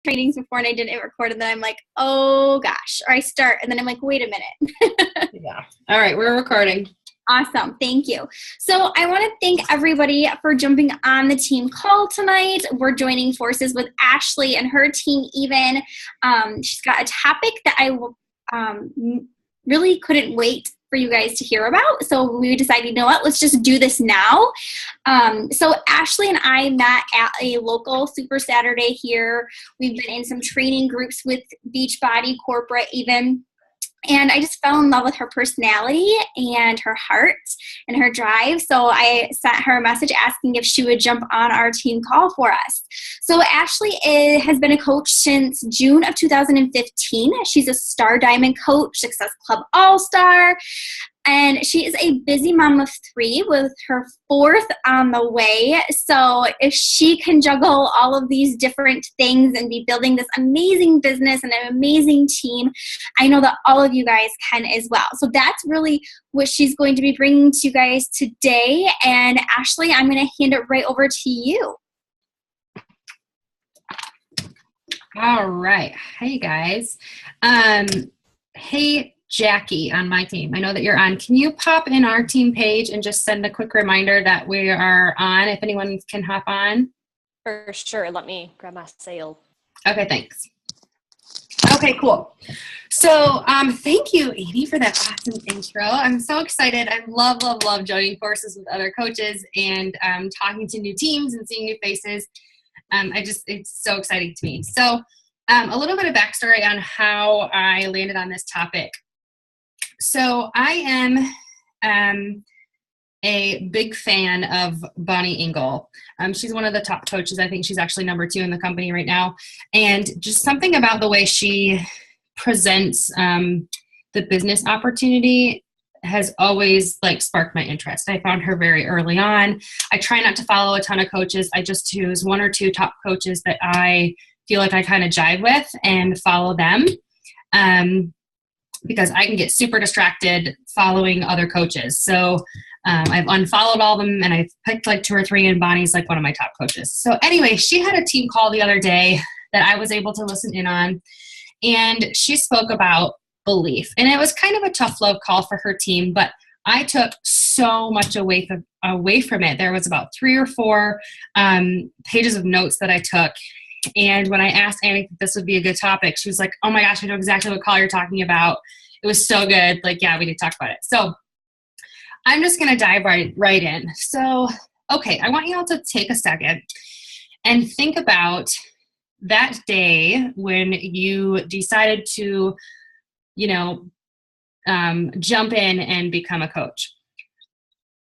trainings before and I didn't record, and then I'm like, oh gosh, or I start and then I'm like, wait a minute. Yeah. All right, we're recording. Awesome. Thank you. So I want to thank everybody for jumping on the team call tonight. We're joining forces with Ashley and her team even. She's got a topic that I really couldn't wait for you guys to hear about. So we decided, you know what, let's just do this now. So Ashley and I met at a local Super Saturday here. We've been in some training groups with Beachbody Corporate even. And I just fell in love with her personality and her heart and her drive. So I sent her a message asking if she would jump on our team call for us. So Ashley has been a coach since June of 2015. She's a Star Diamond coach, Success Club All-Star. And she is a busy mom of 3 with her 4th on the way. So if she can juggle all of these different things and be building this amazing business and an amazing team, I know that all of you guys can as well. So that's really what she's going to be bringing to you guys today. And Ashley, I'm going to hand it right over to you. All right. Hey, guys. Hey, Jackie on my team. I know that you're on. Can you pop in our team page and just send a quick reminder that we are on, if anyone can hop on? For sure. Let me grab my sail. Okay, thanks. Okay, cool. So thank you, Edie, for that awesome intro. I'm so excited. I love, love, love joining forces with other coaches and talking to new teams and seeing new faces. It's so exciting to me. So a little bit of backstory on how I landed on this topic. So I am a big fan of Bonnie Engel. She's one of the top coaches. I think she's actually number 2 in the company right now. And just something about the way she presents the business opportunity has always sparked my interest. I found her very early on. I try not to follow a ton of coaches. I just choose 1 or 2 top coaches that I feel like I kind of jive with and follow them. Because I can get super distracted following other coaches. So I've unfollowed all of them and I've picked 2 or 3, and Bonnie's one of my top coaches. So anyway, she had a team call the other day that I was able to listen in on, and she spoke about belief. And it was kind of a tough love call for her team, but I took so much away from it. There was about 3 or 4 pages of notes that I took. And when I asked Annie if this would be a good topic, she was like, oh my gosh, I know exactly what call you're talking about. It was so good. Yeah, we need to talk about it. So I'm just going to dive right in. So, okay, I want you all to take a second and think about that day when you decided to, jump in and become a coach.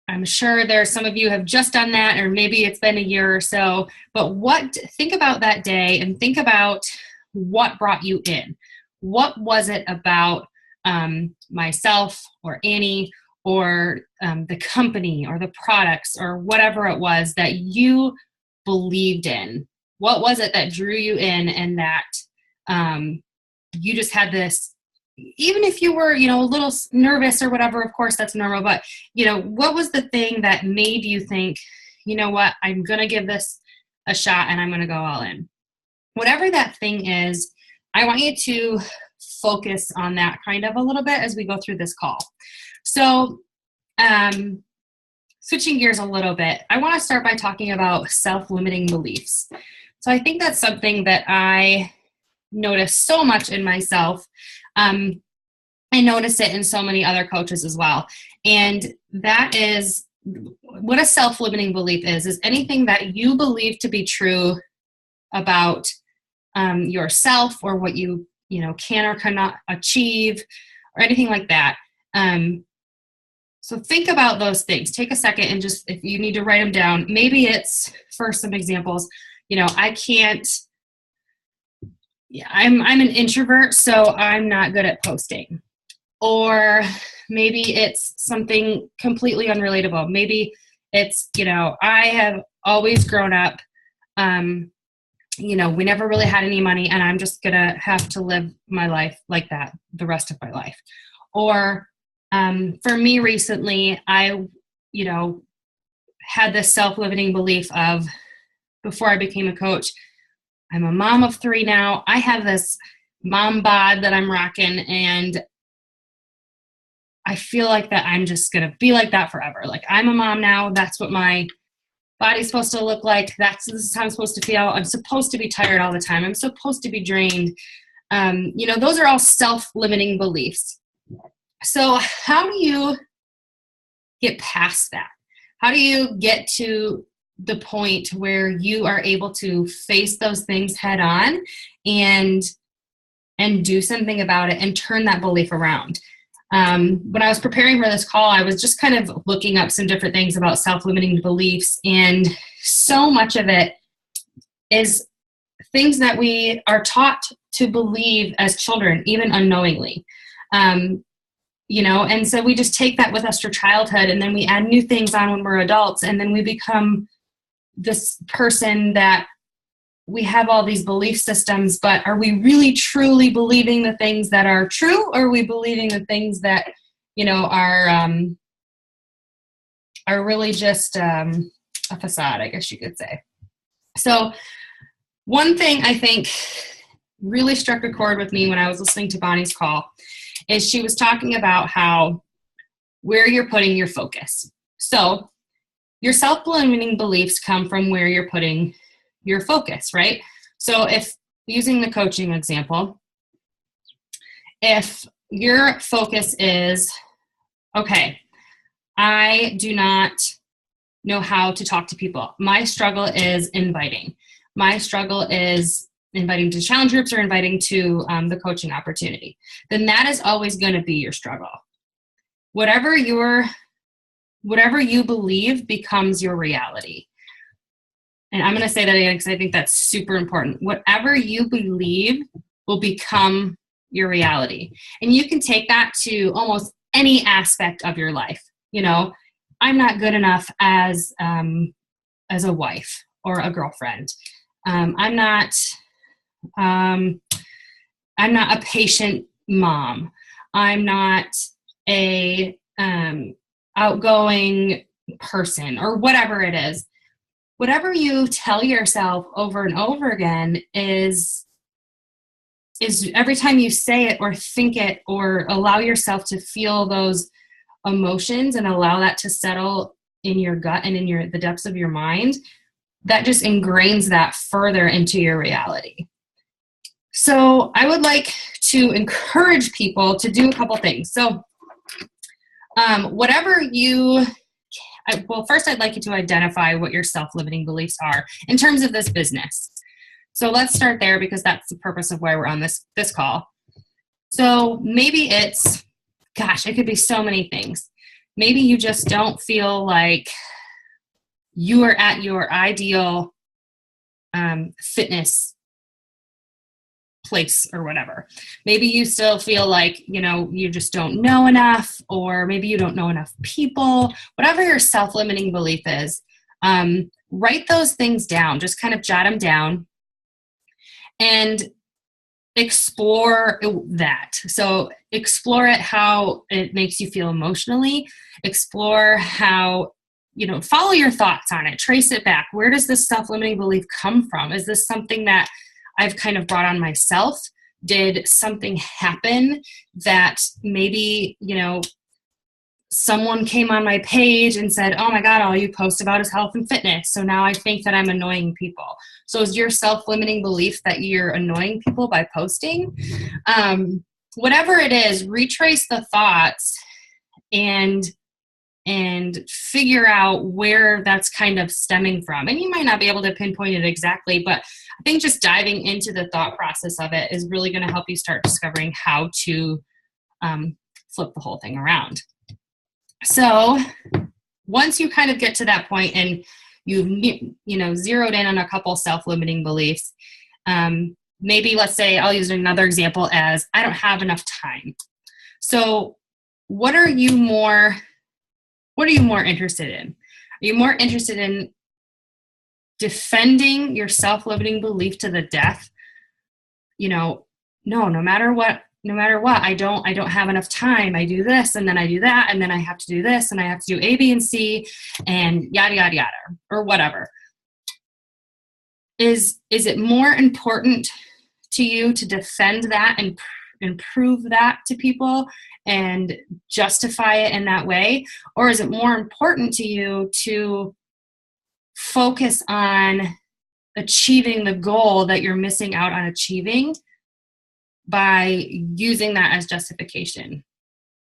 I'm sure there's some of you have just done that, or maybe it's been a year or so, but think about that day and think about what brought you in. What was it about myself or Annie or the company or the products or whatever it was that you believed in? What was it that drew you in, and that you just had this, even if you were, a little nervous or whatever, of course that's normal, but, what was the thing that made you think, you know what, I'm going to give this a shot and I'm going to go all in? Whatever that thing is, I want you to focus on that kind of a little bit as we go through this call. So, switching gears a little bit, I want to start by talking about self-limiting beliefs. So I think that's something that I notice so much in myself. I notice it in so many other coaches as well. And that is what a self-limiting belief is anything that you believe to be true about yourself, or what you can or cannot achieve, or anything like that. So think about those things. Take a second and just, if you need to write them down, maybe it's, for some examples, I can't, I'm an introvert, so I'm not good at posting. Or maybe it's something completely unrelatable. Maybe it's, I have always grown up, we never really had any money, and I'm just going to have to live my life like that the rest of my life. Or for me recently, I, had this self-limiting belief of, before I became a coach, I'm a mom of 3 now. I have this mom bod that I'm rocking, and I feel like that I'm just going to be like that forever. Like, I'm a mom now. That's what my body's supposed to look like. This is how I'm supposed to feel. I'm supposed to be tired all the time. I'm supposed to be drained. Those are all self-limiting beliefs. So how do you get past that? How do you get to the point where you are able to face those things head on and do something about it and turn that belief around? When I was preparing for this call, I was just kind of looking up some different things about self-limiting beliefs, and so much of it is things that we are taught to believe as children, even unknowingly. And so we just take that with us through childhood, and then we add new things on when we're adults, and then we become this person that we have all these belief systems, but are we really truly believing the things that are true, or are we believing the things that, are really just a facade, I guess you could say. So one thing I think really struck a chord with me when I was listening to Bonnie's call is she was talking about where you're putting your focus. So your self-limiting beliefs come from where you're putting your focus, right? So if, using the coaching example, if your focus is, okay, I do not know how to talk to people. My struggle is inviting. My struggle is inviting to challenge groups or inviting to the coaching opportunity. Then that is always going to be your struggle. Whatever you believe becomes your reality. And I'm going to say that again because I think that's super important. Whatever you believe will become your reality. And you can take that to almost any aspect of your life. I'm not good enough as a wife or a girlfriend. I'm not a patient mom. I'm not a outgoing person, or whatever it is. Whatever you tell yourself over and over again is every time you say it or think it or allow yourself to feel those emotions and allow that to settle in your gut and in the depths of your mind, that just ingrains that further into your reality. So I would like to encourage people to do a couple things. So first I'd like you to identify what your self-limiting beliefs are in terms of this business. So let's start there because that's the purpose of why we're on this call. So maybe it could be so many things. Maybe you just don't feel like you are at your ideal fitness place or whatever. Maybe you still feel like, you just don't know enough, or maybe you don't know enough people. Whatever your self-limiting belief is, write those things down. Just kind of jot them down and explore that. So explore it, how it makes you feel emotionally. Explore how, follow your thoughts on it. Trace it back. Where does this self-limiting belief come from? Is this something that I've kind of brought on myself? Did something happen that maybe, someone came on my page and said, oh my God, all you post about is health and fitness. So now I think that I'm annoying people. So is your self-limiting belief that you're annoying people by posting? Whatever it is, retrace the thoughts and figure out where that's kind of stemming from. And you might not be able to pinpoint it exactly, but I think just diving into the thought process of it is really going to help you start discovering how to flip the whole thing around. So once you kind of get to that point and you've zeroed in on a couple self-limiting beliefs, maybe let's say I'll use another example as I don't have enough time. So what are you more interested in? Are you more interested in defending your self-limiting belief to the death? No matter what, I don't have enough time. I do this and then I do that and then I have to do this and I have to do A, B, and C and yada, yada, yada, or whatever. is it more important to you to defend that and prove that to people and justify it in that way? Or is it more important to you to focus on achieving the goal that you're missing out on achieving by using that as justification?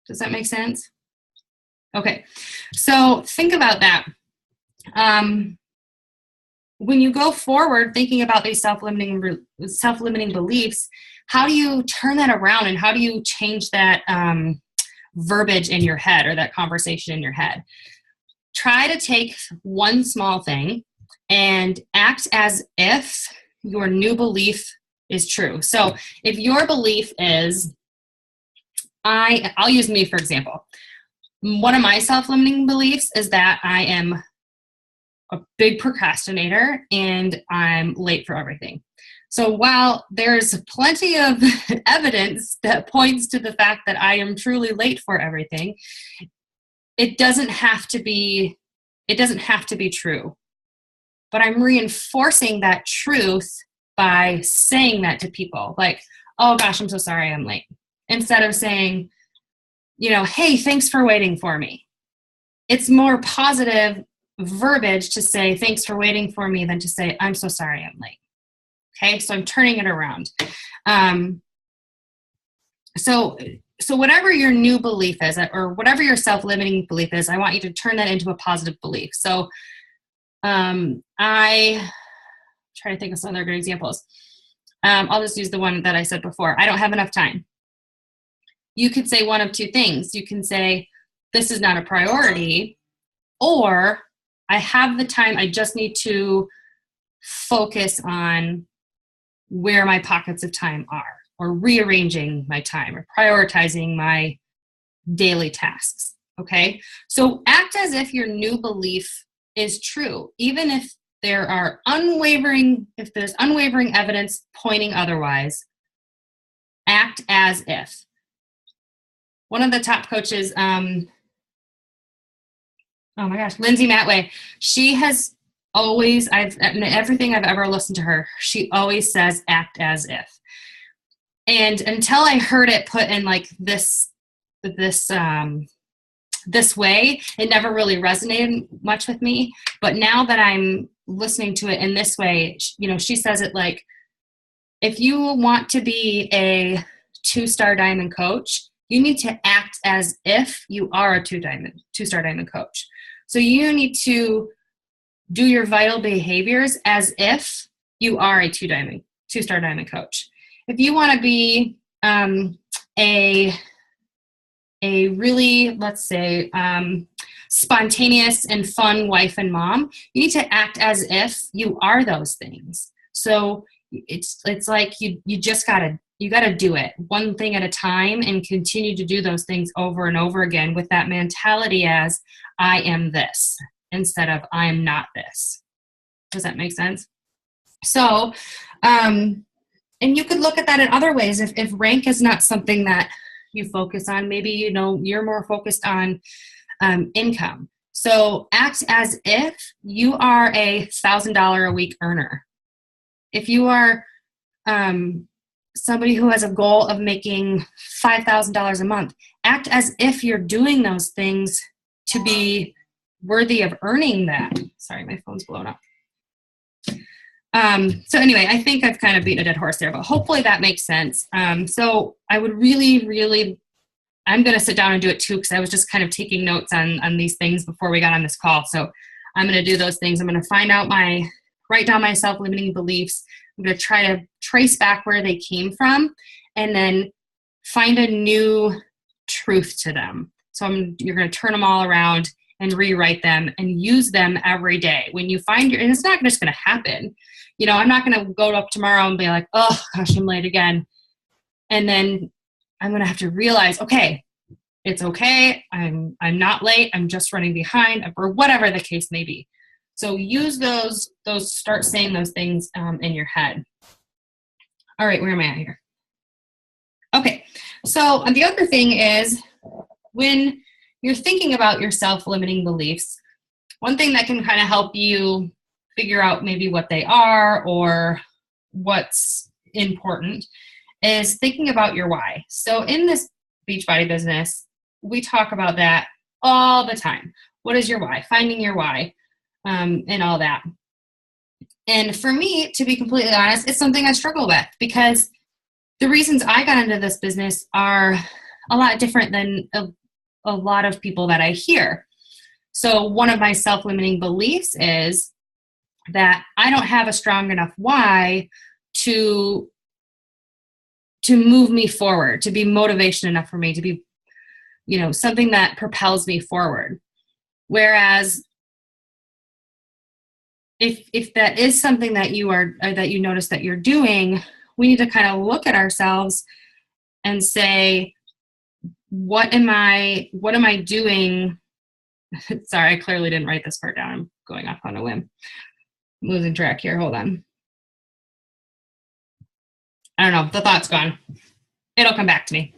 Does that make sense? Okay, so think about that. When you go forward thinking about these self-limiting beliefs, how do you turn that around, and how do you change that verbiage in your head, or that conversation in your head? Try to take one small thing and act as if your new belief is true. So if your belief is, I'll use me for example. One of my self-limiting beliefs is that I am a big procrastinator and I'm late for everything. So while there's plenty of evidence that points to the fact that I am truly late for everything, it doesn't have to be true. But I'm reinforcing that truth by saying that to people, like, oh gosh, I'm so sorry I'm late. Instead of saying, hey, thanks for waiting for me. It's more positive verbiage to say thanks for waiting for me than to say I'm so sorry I'm late. Okay, so I'm turning it around. So whatever your new belief is, or whatever your self-limiting belief is, I want you to turn that into a positive belief. So I try to think of some other good examples. I'll just use the one that I said before. I don't have enough time. You could say one of two things. You can say, this is not a priority, or I have the time, I just need to focus on where my pockets of time are, or rearranging my time, or prioritizing my daily tasks. Okay? So act as if your new belief is true, even if there's unwavering evidence pointing otherwise. Act as if. One of the top coaches, Lindsay Matway, she has always, everything I've ever listened to her, she always says act as if. And until I heard it put in like this way, it never really resonated much with me. But now that I'm listening to it in this way, she says it like, if you want to be a 2-star diamond coach, you need to act as if you are a 2-star diamond coach. So you need to do your vital behaviors as if you are a 2-star diamond coach. If you want to be a really, let's say, spontaneous and fun wife and mom, you need to act as if you are those things. So it's like you gotta do it one thing at a time and continue to do those things over and over again with that mentality as I am this instead of I am not this. Does that make sense? So, and you could look at that in other ways. If rank is not something that you focus on, maybe, you're more focused on income. So act as if you are a $1,000 a week earner. If you are somebody who has a goal of making $5,000 a month, act as if you're doing those things to be worthy of earning that. Sorry, my phone's blown up. So anyway, I think I've kind of beaten a dead horse there, but hopefully that makes sense. So I would really, I'm going to sit down and do it too, because I was just kind of taking notes on these things before we got on this call. So I'm going to do those things. I'm going to write down my self-limiting beliefs. I'm going to try to trace back where they came from and then find a new truth to them. So you're going to turn them all around and rewrite them and use them every day. When you find and it's not just going to happen. I'm not going to go up tomorrow and be like, oh gosh, I'm late again. And then I'm going to have to realize, okay, it's okay. I'm not late. I'm just running behind, or whatever the case may be. So use those, start saying those things in your head. All right, where am I at here? Okay, so the other thing is when you're thinking about your self-limiting beliefs, one thing that can kind of help you figure out maybe what they are or what's important, is thinking about your why. So in this Beachbody business, we talk about that all the time. What is your why? Finding your why, and all that. And for me, to be completely honest, it's something I struggle with, because the reasons I got into this business are a lot different than a lot of people that I hear. So one of my self-limiting beliefs is that I don't have a strong enough why to move me forward, to be motivation enough for me, to be, something that propels me forward. Whereas if that is something that that you notice that you're doing, we need to kind of look at ourselves and say, what am I doing? Sorry, I clearly didn't write this part down. I'm going off on a whim. I'm losing track here. Hold on. I don't know. The thought's gone. It'll come back to me.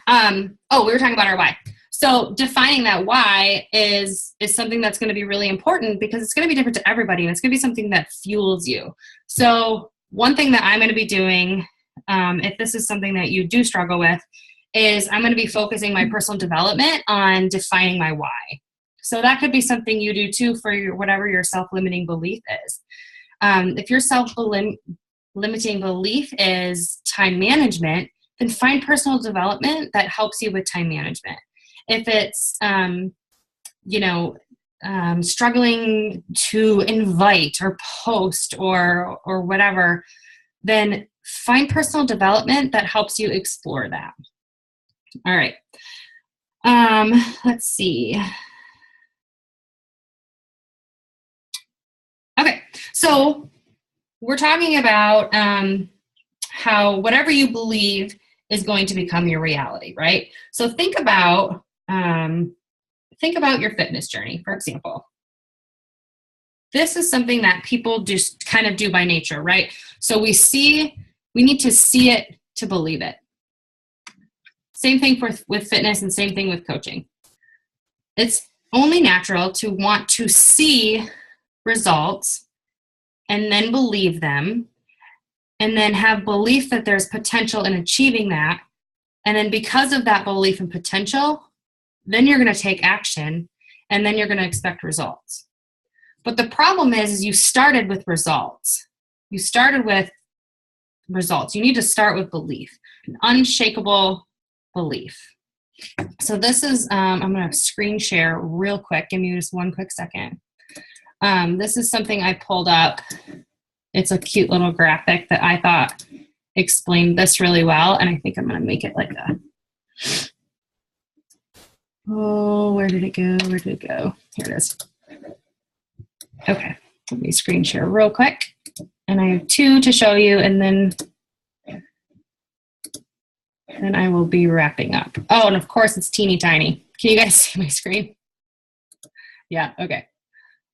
We were talking about our why. So defining that why is something that's going to be really important, because it's going to be different to everybody, and it's going to be something that fuels you. So one thing that I'm going to be doing, if this is something that you do struggle with, is I'm going to be focusing my personal development on defining my why. So that could be something you do too for whatever your self-limiting belief is. If your self-limiting belief is time management, then find personal development that helps you with time management. If it's, struggling to invite or post or whatever, then find personal development that helps you explore that. All right. Let's see. Okay. So we're talking about how whatever you believe is going to become your reality, right? So think about your fitness journey, for example. This is something that people just kind of do by nature, right? So we need to see it to believe it. Same thing with fitness, and same thing with coaching. It's only natural to want to see results and then believe them, and then have belief that there's potential in achieving that. And then because of that belief and potential, then you're going to take action, and then you're going to expect results. But the problem is you started with results. You need to start with belief, an unshakable belief. So this is, I'm going to screen share real quick. Give me just one quick second. This is something I pulled up. It's a cute little graphic that I thought explained this really well. And I think I'm going to make it like where did it go? Here it is. Okay. Let me screen share real quick. And I have two to show you, and then I will be wrapping up. Oh, and of course it's teeny tiny. Can you guys see my screen? Yeah. Okay.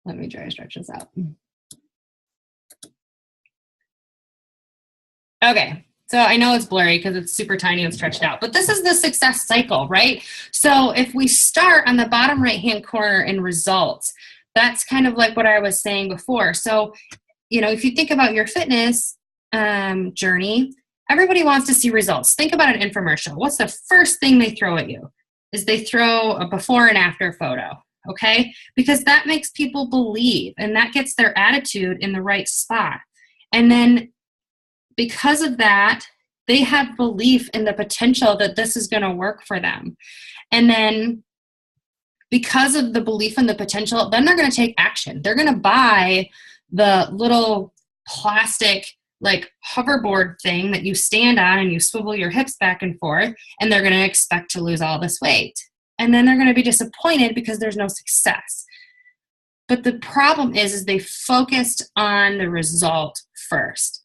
Let me try to stretch this out. Okay, so I know it's blurry because it's super tiny and stretched out, but this is the success cycle, right? So if we start on the bottom right-hand corner in results, that's kind of like what I was saying before. So, if you think about your fitness journey, everybody wants to see results. Think about an infomercial. What's the first thing they throw at you? Is they throw a before and after photo, okay? Because that makes people believe, and that gets their attitude in the right spot. And then because of that, they have belief in the potential that this is going to work for them. And then because of the belief in the potential, then they're going to take action. They're going to buy the little plastic like hoverboard thing that you stand on and you swivel your hips back and forth, and they're going to expect to lose all this weight. And then they're going to be disappointed because there's no success. But the problem is they focused on the result first.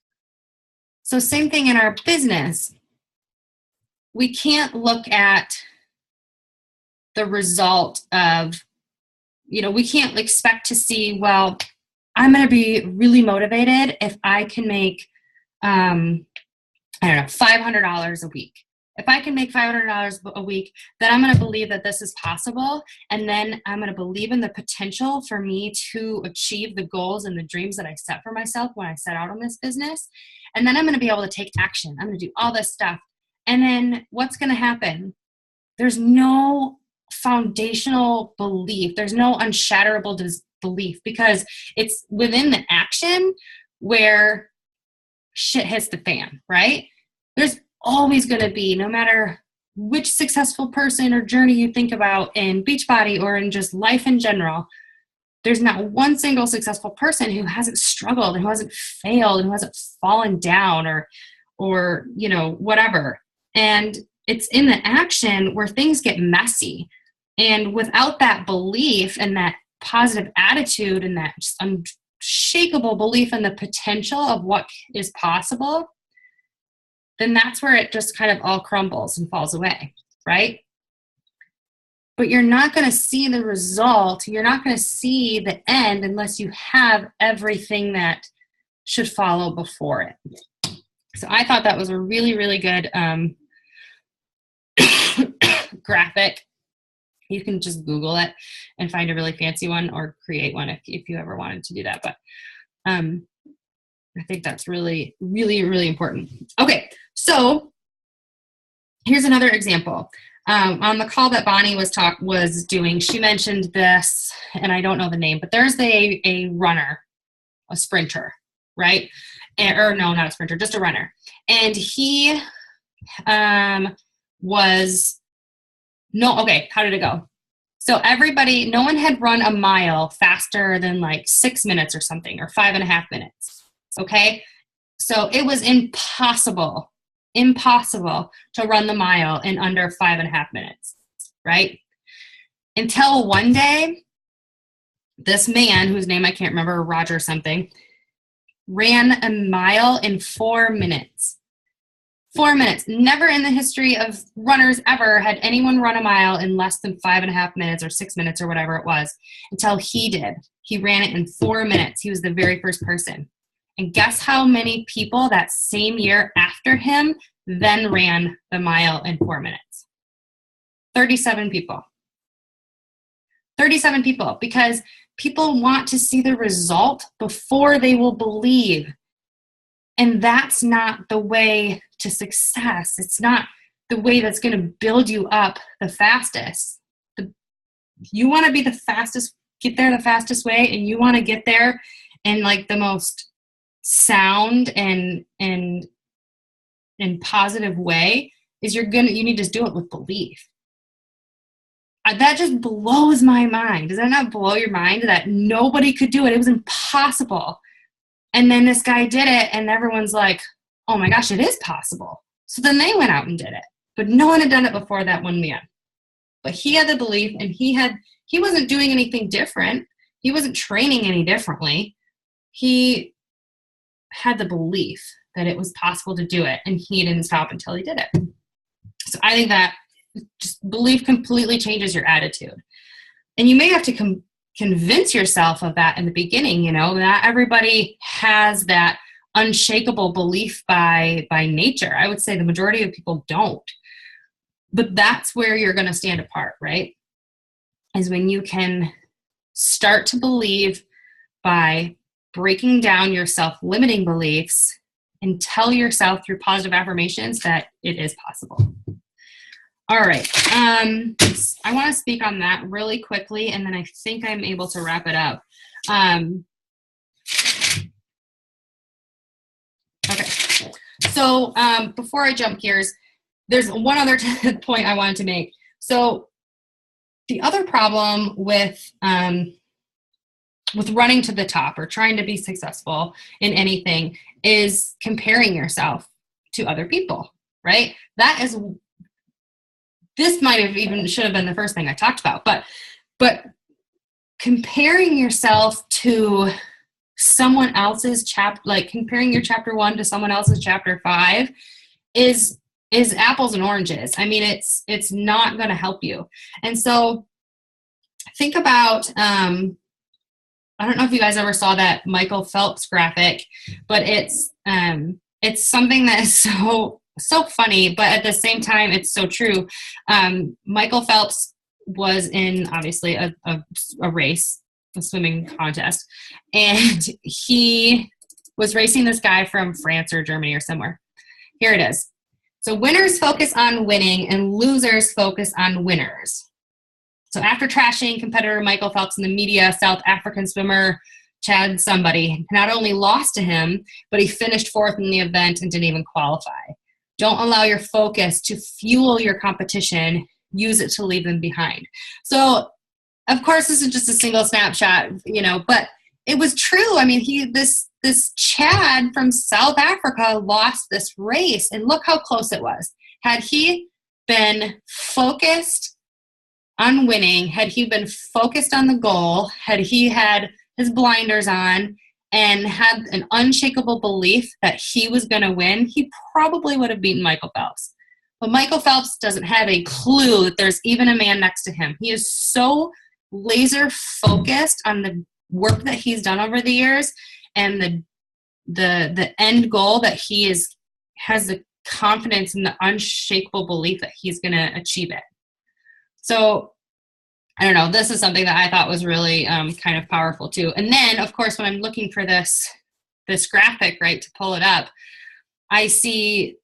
So same thing in our business. We can't look at the result of, we can't expect to see, well, I'm going to be really motivated if I can make, $500 a week. If I can make $500 a week, then I'm going to believe that this is possible. And then I'm going to believe in the potential for me to achieve the goals and the dreams that I set for myself when I set out on this business. And then I'm going to be able to take action. I'm going to do all this stuff. And then what's going to happen? There's no foundational belief. There's no unshatterable belief, because it's within the action where shit hits the fan, right? There's always going to be, no matter which successful person or journey you think about in Beachbody or in just life in general, there's not one single successful person who hasn't struggled and who hasn't failed and who hasn't fallen down or you know, whatever. And it's in the action where things get messy. And without that belief and that positive attitude and that just unshakable belief in the potential of what is possible, then that's where it just kind of all crumbles and falls away, right? But you're not going to see the result. You're not going to see the end unless you have everything that should follow before it. So I thought that was a really, really good graphic. You can just Google it and find a really fancy one or create one if you ever wanted to do that. But I think that's really, really, really important. Okay, so here's another example. On the call that Bonnie was doing, she mentioned this, and I don't know the name, but there's a runner, a sprinter, right? Or no, not a sprinter, just a runner. And he how did it go? So no one had run a mile faster than like 6 minutes or something, or 5.5 minutes. Okay. So it was impossible to run the mile in under 5.5 minutes. Right. Until one day, this man, whose name I can't remember, Roger something, ran a mile in 4 minutes. 4 minutes. Never in the history of runners ever had anyone run a mile in less than 5.5 minutes or 6 minutes or whatever it was, until he did. He ran it in 4 minutes. He was the very first person. And guess how many people that same year after him then ran the mile in 4 minutes? 37 people. 37 people, because people want to see the result before they will believe. And that's not the way to success. It's not the way that's going to build you up the fastest. You want to be the fastest, get there the fastest way, and you want to get there in like the most sound and positive way, is you need to do it with belief. That just blows my mind. Does that not blow your mind that nobody could do it? It was impossible. And then this guy did it, and everyone's like, oh my gosh, it is possible. So then they went out and did it. But no one had done it before that one man. But he had the belief, and he wasn't doing anything different. He wasn't training any differently. He had the belief that it was possible to do it, and he didn't stop until he did it. So I think that just belief completely changes your attitude. And you may have to convince yourself of that in the beginning. You know, not everybody has that unshakable belief by nature. I would say the majority of people don't. But that's where you're going to stand apart, right? Is when you can start to believe by breaking down your self-limiting beliefs and tell yourself through positive affirmations that it is possible. All right. I want to speak on that really quickly, and then I think I'm able to wrap it up. Okay. So before I jump gears, there's one other point I wanted to make. So the other problem with running to the top or trying to be successful in anything is comparing yourself to other people, right? This might have even should have been the first thing I talked about, but comparing yourself to someone else's like comparing your chapter 1 to someone else's chapter 5 is apples and oranges. I mean, it's not going to help you. And so think about, I don't know if you guys ever saw that Michael Phelps graphic, but it's something that is so so funny, but at the same time, it's so true. Michael Phelps was in, obviously, a race, a swimming contest, and he was racing this guy from France or Germany or somewhere. Here it is. So winners focus on winning and losers focus on winners. So after trashing competitor Michael Phelps in the media, South African swimmer Chad somebody not only lost to him, but he finished fourth in the event and didn't even qualify. Don't allow your focus to fuel your competition. Use it to leave them behind. So, of course, this is just a single snapshot, but it was true. I mean, this Chad from South Africa lost this race, and look how close it was. Had he been focused on winning, had he been focused on the goal, had he had his blinders on and had an unshakable belief that he was going to win, he probably would have beaten Michael Phelps. But Michael Phelps doesn't have a clue that there's even a man next to him. He is so laser focused on the work that he's done over the years and the end goal that he has the confidence and the unshakable belief that he's going to achieve it. So I don't know, this is something that I thought was really kind of powerful too. And then, of course, when I'm looking for this graphic, right, to pull it up, I see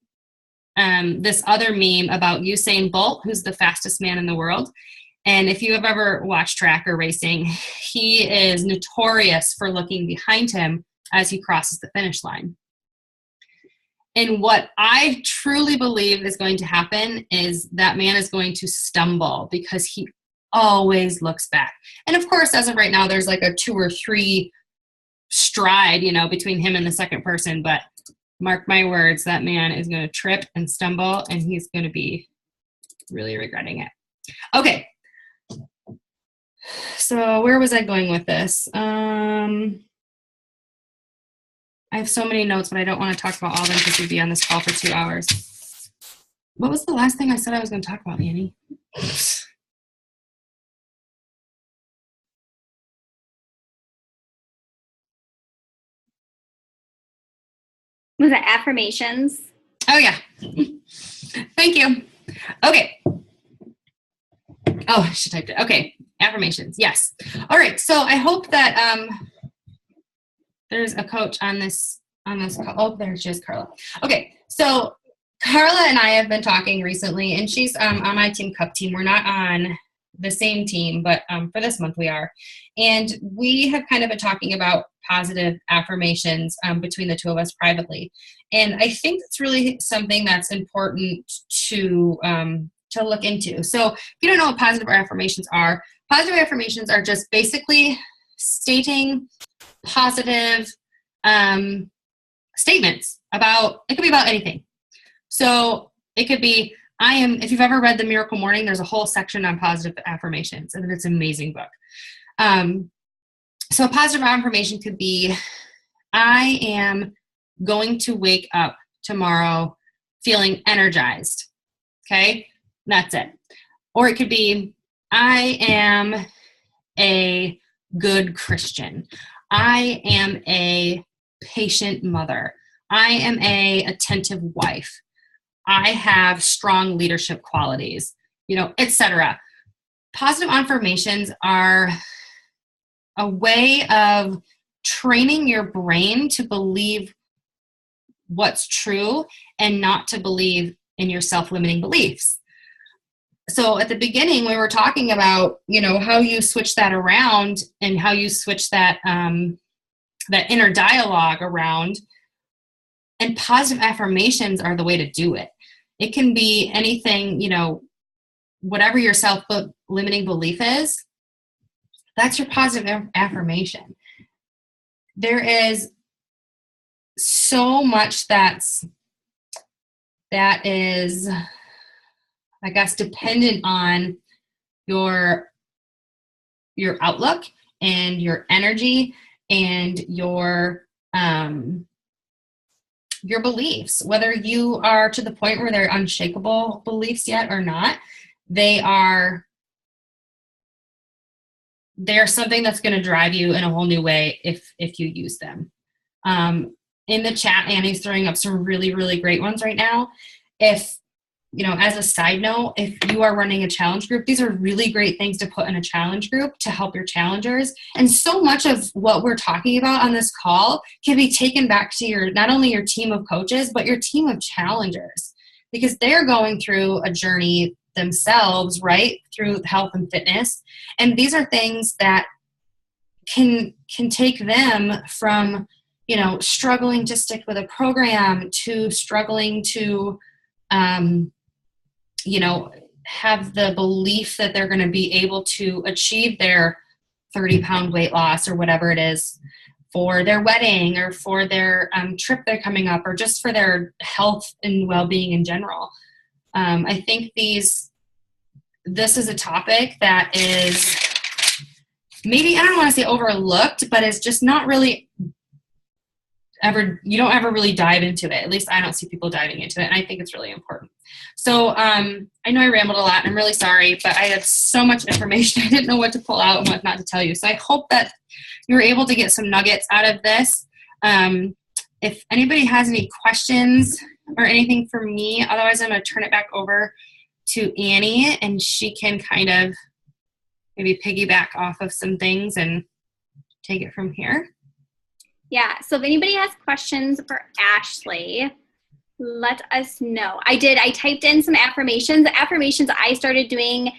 this other meme about Usain Bolt, who's the fastest man in the world. And if you have ever watched track or racing, he is notorious for looking behind him as he crosses the finish line. And what I truly believe is going to happen is that man is going to stumble because he always looks back. And of course, as of right now, there's like a 2 or 3 stride, between him and the second person. But mark my words, that man is going to trip and stumble, and he's going to be really regretting it. Okay. So where was I going with this? I have so many notes, but I don't want to talk about all of them because we'd be on this call for 2 hours. What was the last thing I said I was going to talk about, Annie? Was it affirmations? Oh, yeah. Thank you. Okay. Oh, she typed it. Okay. Affirmations. Yes. All right. So I hope that there's a coach on this call. Oh, there she is, Carla. Okay. So Carla and I have been talking recently, and she's on my Team Cup team. We're not on the same team, but for this month we are. And we have kind of been talking about positive affirmations between the two of us privately. And I think it's really something that's important to look into. So if you don't know what positive affirmations are just basically stating positive statements about, it could be about anything. So it could be, if you've ever read The Miracle Morning, there's a whole section on positive affirmations, and it's an amazing book. So a positive affirmation could be, I am going to wake up tomorrow feeling energized. Okay? That's it. Or it could be, I am a good Christian. I am a patient mother. I am a attentive wife. I have strong leadership qualities, etc. Positive affirmations are a way of training your brain to believe what's true and not to believe in your self-limiting beliefs. So at the beginning, we were talking about, how you switch that around and how you switch that inner dialogue around. And positive affirmations are the way to do it. It can be anything, whatever your self-limiting belief is, that's your positive affirmation. There is so much that is, I guess, dependent on your outlook and your energy and your beliefs, whether you are to the point where they're unshakable beliefs yet or not. They're something that's going to drive you in a whole new way if you use them. In the chat, Annie's throwing up some really, really great ones right now. if, as a side note, if you are running a challenge group, these are really great things to put in a challenge group to help your challengers. And so much of what we're talking about on this call can be taken back to not only your team of coaches, but your team of challengers, because they're going through a journey themselves, right, through health and fitness. And these are things that can take them from, struggling to stick with a program to struggling to, have the belief that they're going to be able to achieve their 30-pound weight loss or whatever it is for their wedding or for their trip they're coming up, or just for their health and well-being in general. I think this is a topic that is maybe, I don't want to say overlooked, but it's just not really you don't ever really dive into it. At least I don't see people diving into it, and I think it's really important. So I know I rambled a lot, and I'm really sorry, but I had so much information I didn't know what to pull out and what not to tell you. So I hope that you were able to get some nuggets out of this. If anybody has any questions or anything for me, otherwise I'm going to turn it back over to Annie, and she can kind of maybe piggyback off of some things and take it from here. Yeah, so if anybody has questions for Ashley, let us know. I typed in some affirmations. The affirmations I started doing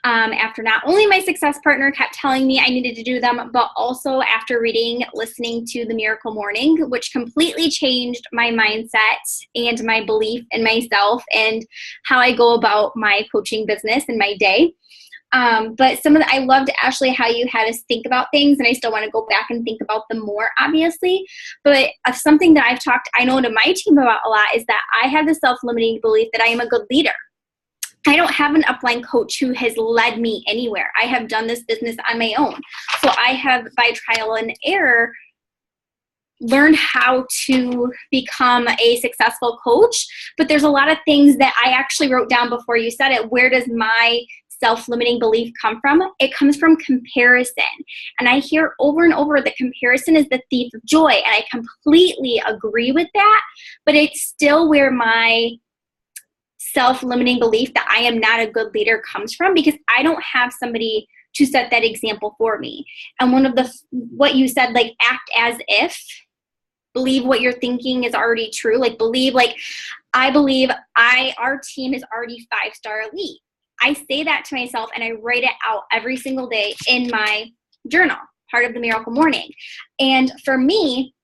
after not only my success partner kept telling me I needed to do them, but also after listening to The Miracle Morning, which completely changed my mindset and my belief in myself and how I go about my coaching business and my day. But I loved, Ashley, how you had us think about things, and I still want to go back and think about them more, obviously. But something that I know to my team about a lot is that I have the self-limiting belief that I am a good leader. I don't have an upline coach who has led me anywhere. I have done this business on my own. So I have, by trial and error, learned how to become a successful coach. But there's a lot of things that I actually wrote down before you said it. Where does my self-limiting belief come from? It comes from comparison. And I hear over and over that comparison is the thief of joy. And I completely agree with that. But it's still where my self-limiting belief that I am not a good leader comes from, because I don't have somebody to set that example for me. And what you said, like, act as if, believe what you're thinking is already true. Like, I believe our team is already 5-star elite. I say that to myself, and I write it out every single day in my journal, part of the Miracle Morning. And for me,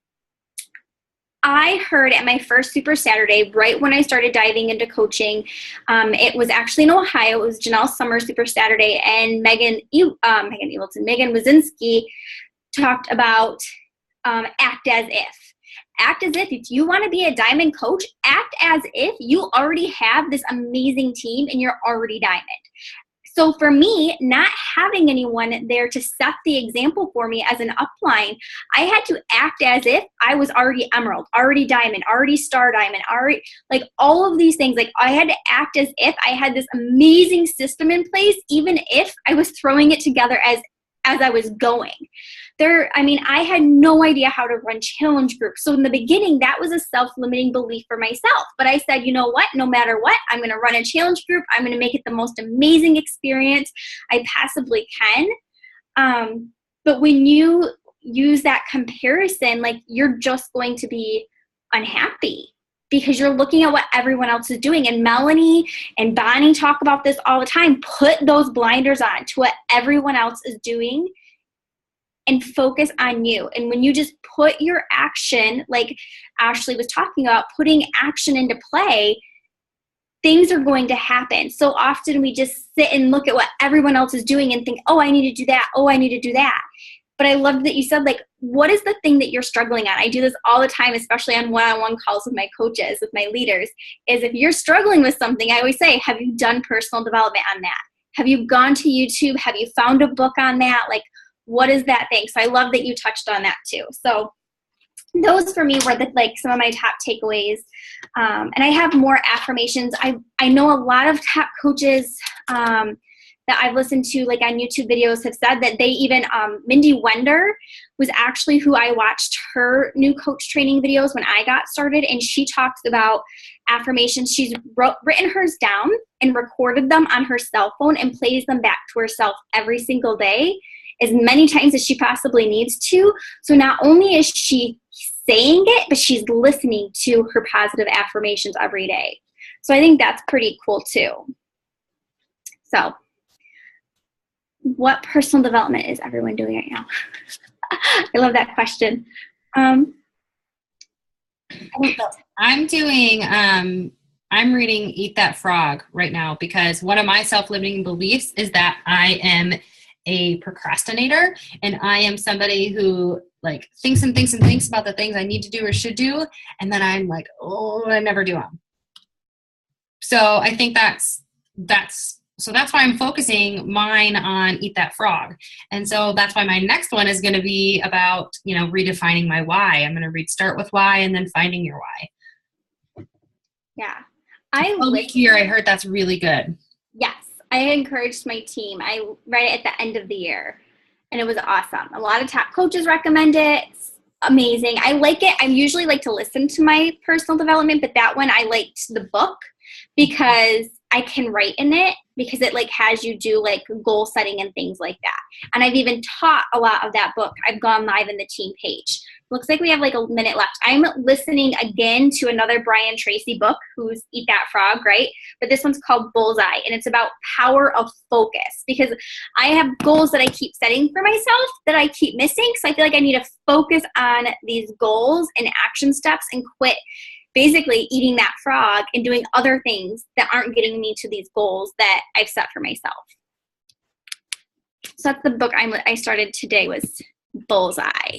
I heard at my first Super Saturday, right when I started diving into coaching, it was actually in Ohio. It was Janelle Summer Super Saturday, and Megan Wazinski talked about act as if. Act as if you want to be a diamond coach, act as if you already have this amazing team and you're already diamond. So for me, not having anyone there to set the example for me as an upline, I had to act as if I was already emerald, already diamond, already star diamond, already, like, all of these things. Like, I had to act as if I had this amazing system in place, even if I was throwing it together as I was going. I had no idea how to run challenge groups. So in the beginning, that was a self-limiting belief for myself. But I said, you know what? No matter what, I'm going to run a challenge group. I'm going to make it the most amazing experience I possibly can. But when you use that comparison, like, you're just going to be unhappy, because you're looking at what everyone else is doing. And Melanie and Bonnie talk about this all the time. Put those blinders on to what everyone else is doing and focus on you. And when you just put your action, like Ashley was talking about, putting action into play, things are going to happen. So often we just sit and look at what everyone else is doing and think, oh, I need to do that. Oh, I need to do that. But I loved that you said, like, what is the thing that you're struggling on? I do this all the time, especially on one-on-one calls with my coaches, with my leaders, is if you're struggling with something, I always say, have you done personal development on that? Have you gone to YouTube? Have you found a book on that? Like, what is that thing? So I love that you touched on that too. So those for me were some of my top takeaways. And I have more affirmations. I know a lot of top coaches that I've listened to, like, on YouTube videos, have said that they even, Mindy Wender was actually who I watched her new coach training videos when I got started. And she talks about affirmations. She's written hers down and recorded them on her cell phone and plays them back to herself every single day, as many times as she possibly needs to. So not only is she saying it, but she's listening to her positive affirmations every day. So I think that's pretty cool too. So what personal development is everyone doing right now? I love that question. I'm reading Eat That Frog right now because one of my self-limiting beliefs is that I am a procrastinator, and I am somebody who like thinks and thinks and thinks about the things I need to do or should do, and then I'm like, oh, I never do them. So I think that's why I'm focusing mine on Eat That Frog. And so that's why my next one is going to be about, redefining my why. I'm going to start with why and then finding your why. Yeah. I heard that's really good. Yes. I encouraged my team. I read it at the end of the year, and it was awesome. A lot of top coaches recommend it. It's amazing. I like it. I usually like to listen to my personal development, but that one I liked the book because I can write in it, because it like has you do like goal setting and things like that. And I've even taught a lot of that book. I've gone live in the team page. Looks like we have like a minute left. I'm listening again to another Brian Tracy book, who's Eat That Frog, right? But this one's called Bullseye, and it's about power of focus, because I have goals that I keep setting for myself that I keep missing. So I feel like I need to focus on these goals and action steps and quit basically eating that frog and doing other things that aren't getting me to these goals that I've set for myself. So that's the book I started today, was Bullseye.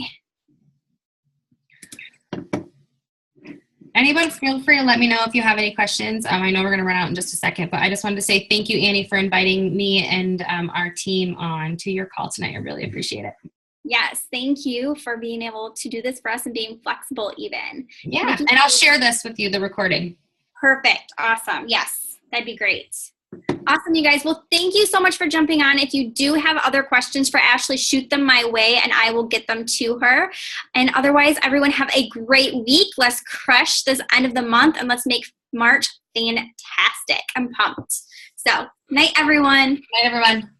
Anyone, feel free to let me know if you have any questions. I know we're going to run out in just a second, but I just wanted to say thank you, Annie, for inviting me and our team on to your call tonight. I really appreciate it. Yes, thank you for being able to do this for us and being flexible even. Yeah, and I'll share this with you, the recording. Perfect. Awesome. Yes, that'd be great. Awesome, you guys. Well, thank you so much for jumping on. If you do have other questions for Ashley, shoot them my way and I will get them to her. And otherwise, everyone have a great week. Let's crush this end of the month and let's make March fantastic. I'm pumped. So, night, everyone. Night, everyone.